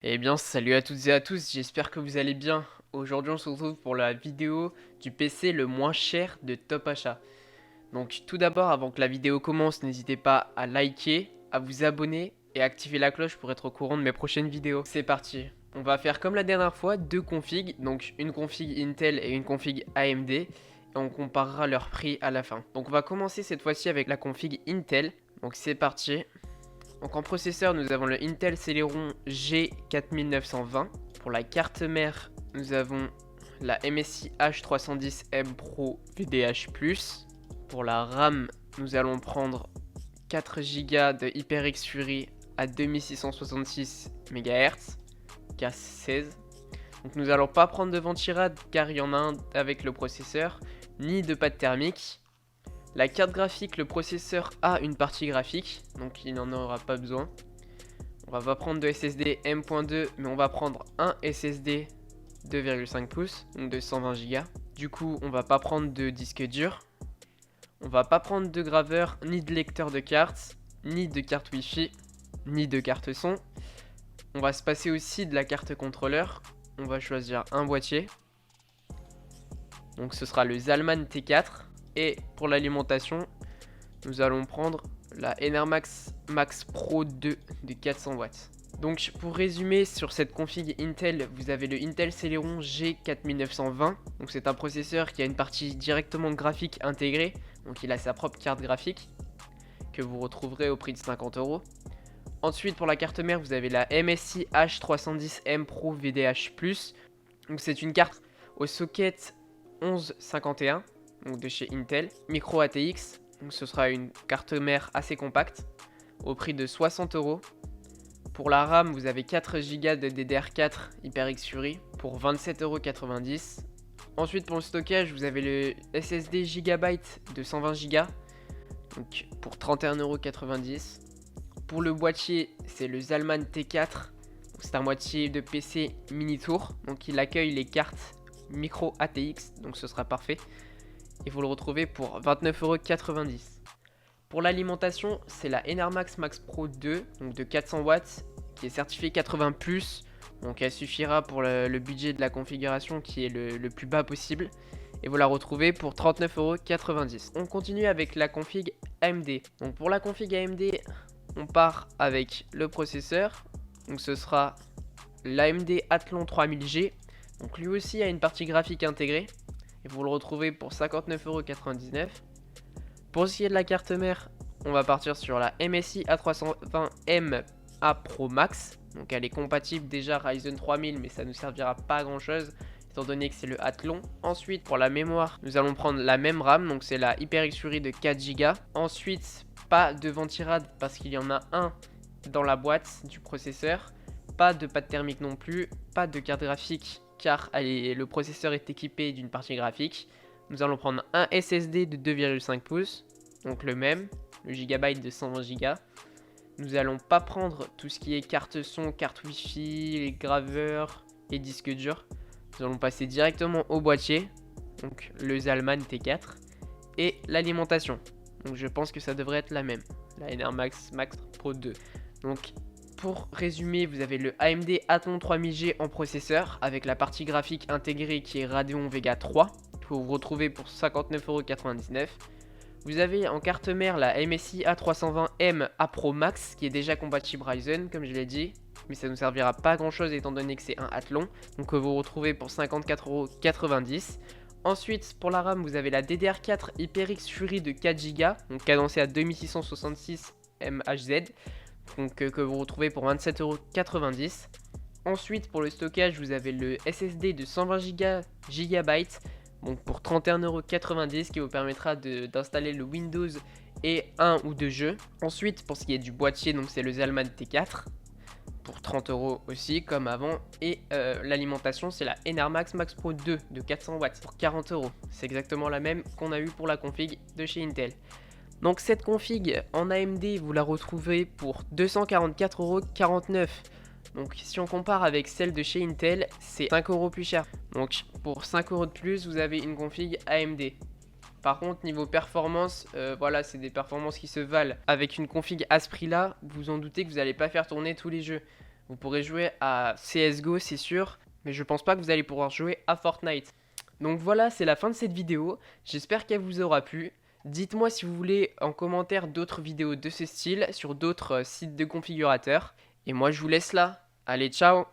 Eh bien, salut à toutes et à tous, j'espère que vous allez bien. Aujourd'hui, on se retrouve pour la vidéo du PC le moins cher de Top Achat. Donc, tout d'abord, avant que la vidéo commence, n'hésitez pas à liker, à vous abonner et à activer la cloche pour être au courant de mes prochaines vidéos. C'est parti. On va faire comme la dernière fois, deux configs, donc une config Intel et une config AMD, et on comparera leur prix à la fin. Donc, on va commencer cette fois-ci avec la config Intel. Donc, c'est parti. Donc en processeur, nous avons le Intel Celeron G4920. Pour la carte mère, nous avons la MSI H310M Pro VDH+. Pour la RAM, nous allons prendre 4 Go de HyperX Fury à 2666 MHz, K16. Donc nous allons pas prendre de vent tirade car il y en a un avec le processeur, ni de pâte thermique. La carte graphique, le processeur a une partie graphique, donc il n'en aura pas besoin. On va pas prendre de SSD M.2, mais on va prendre un SSD 2,5 pouces, donc de 120 Go. Du coup, on va pas prendre de disque dur. On va pas prendre de graveur, ni de lecteur de cartes, ni de carte Wi-Fi, ni de carte son. On va se passer aussi de la carte contrôleur. On va choisir un boîtier. Donc ce sera le Zalman T4. Et pour l'alimentation, nous allons prendre la Enermax Max Pro 2 de 400 watts. Donc pour résumer sur cette config Intel, vous avez le Intel Celeron G4920. Donc c'est un processeur qui a une partie directement graphique intégrée. Donc il a sa propre carte graphique que vous retrouverez au prix de 50 €. Ensuite pour la carte mère, vous avez la MSI H310M Pro VDH+. Donc c'est une carte au socket 1151. Donc de chez Intel, micro ATX, donc ce sera une carte mère assez compacte, au prix de 60 €. Pour la RAM, vous avez 4 Go de DDR4 HyperX Fury pour 27,90 €. Ensuite pour le stockage, vous avez le SSD Gigabyte de 120 Go, donc pour 31,90 €. Pour le boîtier, c'est le Zalman T4, c'est un boîtier de PC mini tour, donc il accueille les cartes micro ATX, donc ce sera parfait. Et vous le retrouvez pour 29,90 €. Pour l'alimentation, c'est la Enermax Max Pro 2, donc de 400 watts, qui est certifiée 80+, donc elle suffira pour le budget de la configuration qui est le plus bas possible. Et vous la retrouvez pour 39,90 €. On continue avec la config AMD. Donc pour la config AMD, on part avec le processeur, donc ce sera l'AMD Athlon 3000G, donc lui aussi a une partie graphique intégrée. Et vous le retrouvez pour 59,99 €. Pour ce qui est de la carte mère, on va partir sur la MSI A320M A Pro Max. Donc elle est compatible déjà Ryzen 3000, mais ça ne nous servira pas à grand chose étant donné que c'est le Athlon. Ensuite pour la mémoire, nous allons prendre la même RAM, donc c'est la HyperX Fury de 4 Go. Ensuite pas de vent tirade parce qu'il y en a un dans la boîte du processeur. Pas de pâte thermique non plus, pas de carte graphique car le processeur est équipé d'une partie graphique. Nous allons prendre un SSD de 2,5 pouces, donc le même, le Gigabyte de 120 Go. Nous allons pas prendre tout ce qui est carte son, carte Wi-Fi, les graveurs et disques durs. Nous allons passer directement au boîtier, donc le Zalman T4, et l'alimentation. Donc je pense que ça devrait être la même, la Enermax Max Pro 2. Donc pour résumer, vous avez le AMD Athlon 3000G en processeur avec la partie graphique intégrée qui est Radeon Vega 3 que vous retrouvez pour 59,99 €. Vous avez en carte mère la MSI A320M A Pro Max qui est déjà compatible Ryzen comme je l'ai dit, mais ça ne nous servira pas à grand chose étant donné que c'est un Athlon, donc vous retrouvez pour 54,90 €. Ensuite pour la RAM, vous avez la DDR4 HyperX Fury de 4 Go, donc cadencée à 2666 MHz. Donc, que vous retrouvez pour 27,90 €. Ensuite pour le stockage, vous avez le SSD de 120 GB donc pour 31,90 € qui vous permettra d'installer le Windows et un ou deux jeux. Ensuite pour ce qui est du boîtier, donc c'est le Zalman T4 pour 30 € aussi comme avant. Et l'alimentation, c'est la Enermax Max Pro 2 de 400 watts pour 40 €. C'est exactement la même qu'on a eu pour la config de chez Intel. Donc cette config en AMD, vous la retrouvez pour 244,49 €. Donc si on compare avec celle de chez Intel, c'est 5 € plus cher. Donc pour 5 € de plus, vous avez une config AMD. Par contre, niveau performance, voilà, c'est des performances qui se valent. Avec une config à ce prix-là, vous en doutez que vous n'allez pas faire tourner tous les jeux. Vous pourrez jouer à CSGO, c'est sûr, mais je pense pas que vous allez pouvoir jouer à Fortnite. Donc voilà, c'est la fin de cette vidéo. J'espère qu'elle vous aura plu. Dites-moi si vous voulez en commentaire d'autres vidéos de ce style sur d'autres sites de configurateurs. Et moi, je vous laisse là. Allez, ciao!